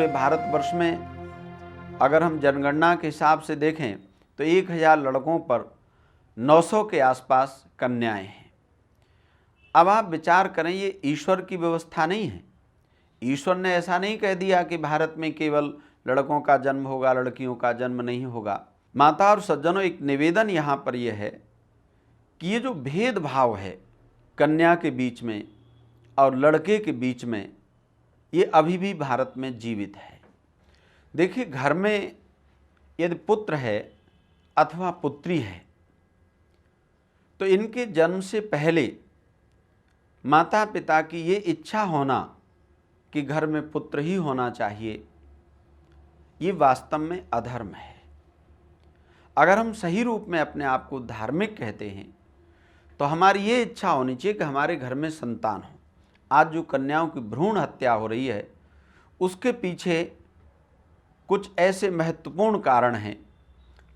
पूरे भारतवर्ष में अगर हम जनगणना के हिसाब से देखें तो 1000 लड़कों पर 900 के आसपास कन्याएं हैं। अब आप विचार करें, ये ईश्वर की व्यवस्था नहीं है। ईश्वर ने ऐसा नहीं कह दिया कि भारत में केवल लड़कों का जन्म होगा, लड़कियों का जन्म नहीं होगा। माता और सज्जनों, एक निवेदन यहाँ पर यह है कि ये जो भेदभाव है कन्या के बीच में और लड़के के बीच में, ये अभी भी भारत में जीवित है। देखिए, घर में यदि पुत्र है अथवा पुत्री है तो इनके जन्म से पहले माता पिता की ये इच्छा होना कि घर में पुत्र ही होना चाहिए, ये वास्तव में अधर्म है। अगर हम सही रूप में अपने आप को धार्मिक कहते हैं तो हमारी ये इच्छा होनी चाहिए कि हमारे घर में संतान हो। आज जो कन्याओं की भ्रूण हत्या हो रही है उसके पीछे कुछ ऐसे महत्वपूर्ण कारण हैं।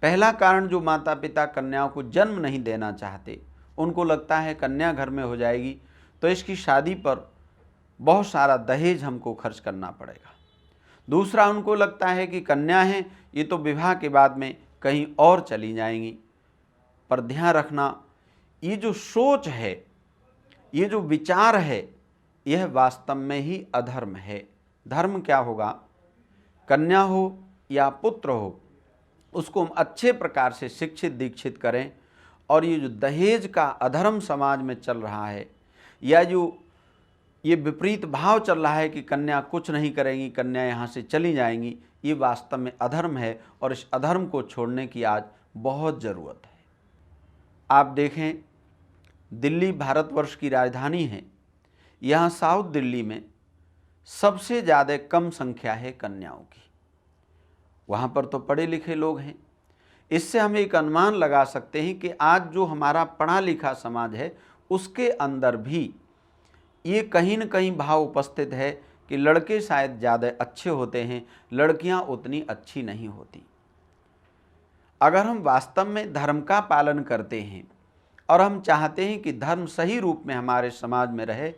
पहला कारण, जो माता पिता कन्याओं को जन्म नहीं देना चाहते, उनको लगता है कन्या घर में हो जाएगी तो इसकी शादी पर बहुत सारा दहेज हमको खर्च करना पड़ेगा। दूसरा, उनको लगता है कि कन्या है ये तो विवाह के बाद में कहीं और चली जाएंगी। पर ध्यान रखना, ये जो सोच है, ये जो विचार है, यह वास्तव में ही अधर्म है। धर्म क्या होगा? कन्या हो या पुत्र हो, उसको हम अच्छे प्रकार से शिक्षित दीक्षित करें। और ये जो दहेज का अधर्म समाज में चल रहा है, या जो ये विपरीत भाव चल रहा है कि कन्या कुछ नहीं करेंगी, कन्या यहाँ से चली जाएंगी, ये वास्तव में अधर्म है और इस अधर्म को छोड़ने की आज बहुत ज़रूरत है। आप देखें, दिल्ली भारतवर्ष की राजधानी है। यहाँ साउथ दिल्ली में सबसे ज़्यादा कम संख्या है कन्याओं की। वहाँ पर तो पढ़े लिखे लोग हैं। इससे हम एक अनुमान लगा सकते हैं कि आज जो हमारा पढ़ा लिखा समाज है उसके अंदर भी ये कहीं न कहीं भाव उपस्थित है कि लड़के शायद ज़्यादा अच्छे होते हैं, लड़कियाँ उतनी अच्छी नहीं होती। अगर हम वास्तव में धर्म का पालन करते हैं और हम चाहते हैं कि धर्म सही रूप में हमारे समाज में रहे,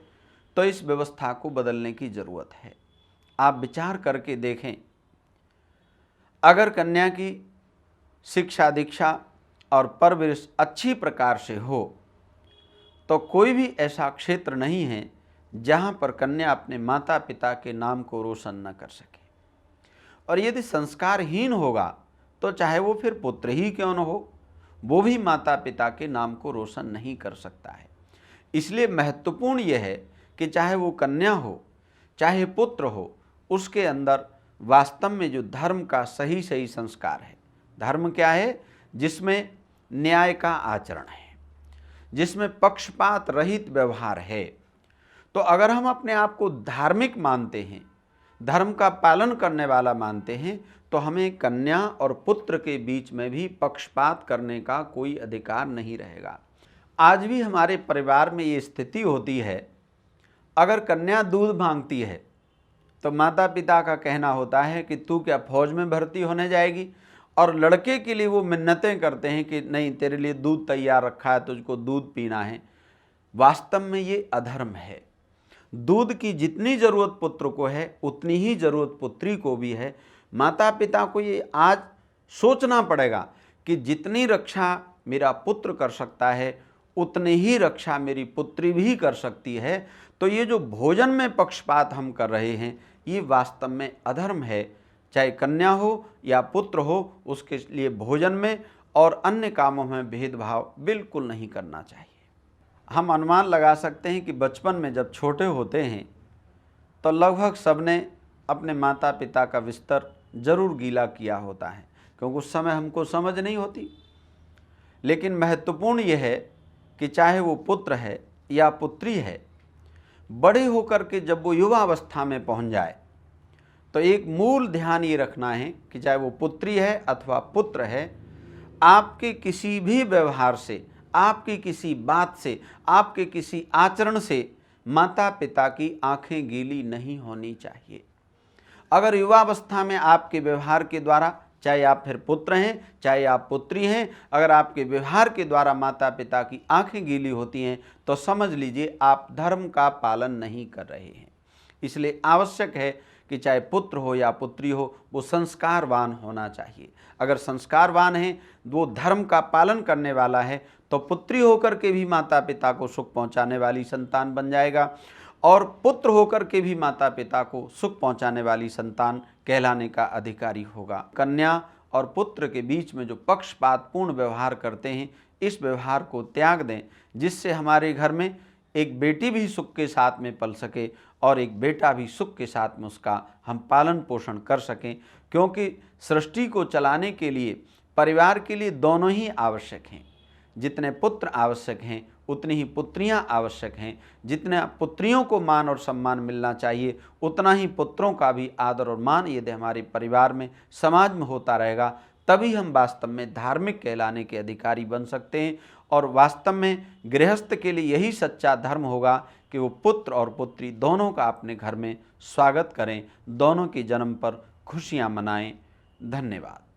तो इस व्यवस्था को बदलने की ज़रूरत है। आप विचार करके देखें, अगर कन्या की शिक्षा दीक्षा और परवरिश अच्छी प्रकार से हो तो कोई भी ऐसा क्षेत्र नहीं है जहाँ पर कन्या अपने माता पिता के नाम को रोशन न कर सके। और यदि संस्कारहीन होगा तो चाहे वो फिर पुत्र ही क्यों न हो, वो भी माता पिता के नाम को रोशन नहीं कर सकता है। इसलिए महत्वपूर्ण यह है कि चाहे वो कन्या हो चाहे पुत्र हो, उसके अंदर वास्तव में जो धर्म का सही सही संस्कार है। धर्म क्या है? जिसमें न्याय का आचरण है, जिसमें पक्षपात रहित व्यवहार है। तो अगर हम अपने आप को धार्मिक मानते हैं, धर्म का पालन करने वाला मानते हैं, तो हमें कन्या और पुत्र के बीच में भी पक्षपात करने का कोई अधिकार नहीं रहेगा। आज भी हमारे परिवार में ये स्थिति होती है, अगर कन्या दूध मांगती है तो माता पिता का कहना होता है कि तू क्या फौज में भर्ती होने जाएगी, और लड़के के लिए वो मिन्नतें करते हैं कि नहीं, तेरे लिए दूध तैयार रखा है, तुझको दूध पीना है। वास्तव में ये अधर्म है। दूध की जितनी ज़रूरत पुत्र को है उतनी ही ज़रूरत पुत्री को भी है। माता पिता को ये आज सोचना पड़ेगा कि जितनी रक्षा मेरा पुत्र कर सकता है उतनी ही रक्षा मेरी पुत्री भी कर सकती है। तो ये जो भोजन में पक्षपात हम कर रहे हैं, ये वास्तव में अधर्म है। चाहे कन्या हो या पुत्र हो, उसके लिए भोजन में और अन्य कामों में भेदभाव बिल्कुल नहीं करना चाहिए। हम अनुमान लगा सकते हैं कि बचपन में जब छोटे होते हैं तो लगभग सबने अपने माता पिता का बिस्तर जरूर गीला किया होता है, क्योंकि उस समय हमको समझ नहीं होती। लेकिन महत्वपूर्ण यह है कि चाहे वो पुत्र है या पुत्री है, बड़े होकर के जब वो युवावस्था में पहुंच जाए तो एक मूल ध्यान ये रखना है कि चाहे वो पुत्री है अथवा पुत्र है, आपके किसी भी व्यवहार से, आपकी किसी बात से, आपके किसी आचरण से माता पिता की आंखें गीली नहीं होनी चाहिए। अगर युवावस्था में आपके व्यवहार के द्वारा, चाहे आप फिर पुत्र हैं चाहे आप पुत्री हैं, अगर आपके व्यवहार के द्वारा माता पिता की आंखें गीली होती हैं तो समझ लीजिए आप धर्म का पालन नहीं कर रहे हैं। इसलिए आवश्यक है कि चाहे पुत्र हो या पुत्री हो, वो संस्कारवान होना चाहिए। अगर संस्कारवान है, वो धर्म का पालन करने वाला है, तो पुत्री होकर के भी माता पिता को सुख पहुंचाने वाली संतान बन जाएगा और पुत्र होकर के भी माता पिता को सुख पहुंचाने वाली संतान कहलाने का अधिकारी होगा। कन्या और पुत्र के बीच में जो पक्षपातपूर्ण व्यवहार करते हैं, इस व्यवहार को त्याग दें, जिससे हमारे घर में एक बेटी भी सुख के साथ में पल सके और एक बेटा भी सुख के साथ में उसका हम पालन पोषण कर सकें। क्योंकि सृष्टि को चलाने के लिए परिवार के लिए दोनों ही आवश्यक हैं। जितने पुत्र आवश्यक हैं उतनी ही पुत्रियां आवश्यक हैं। जितने पुत्रियों को मान और सम्मान मिलना चाहिए, उतना ही पुत्रों का भी आदर और मान यदि हमारे परिवार में, समाज में होता रहेगा, तभी हम वास्तव में धार्मिक कहलाने के अधिकारी बन सकते हैं। और वास्तव में गृहस्थ के लिए यही सच्चा धर्म होगा कि वो पुत्र और पुत्री दोनों का अपने घर में स्वागत करें, दोनों के जन्म पर खुशियां मनाएं। धन्यवाद।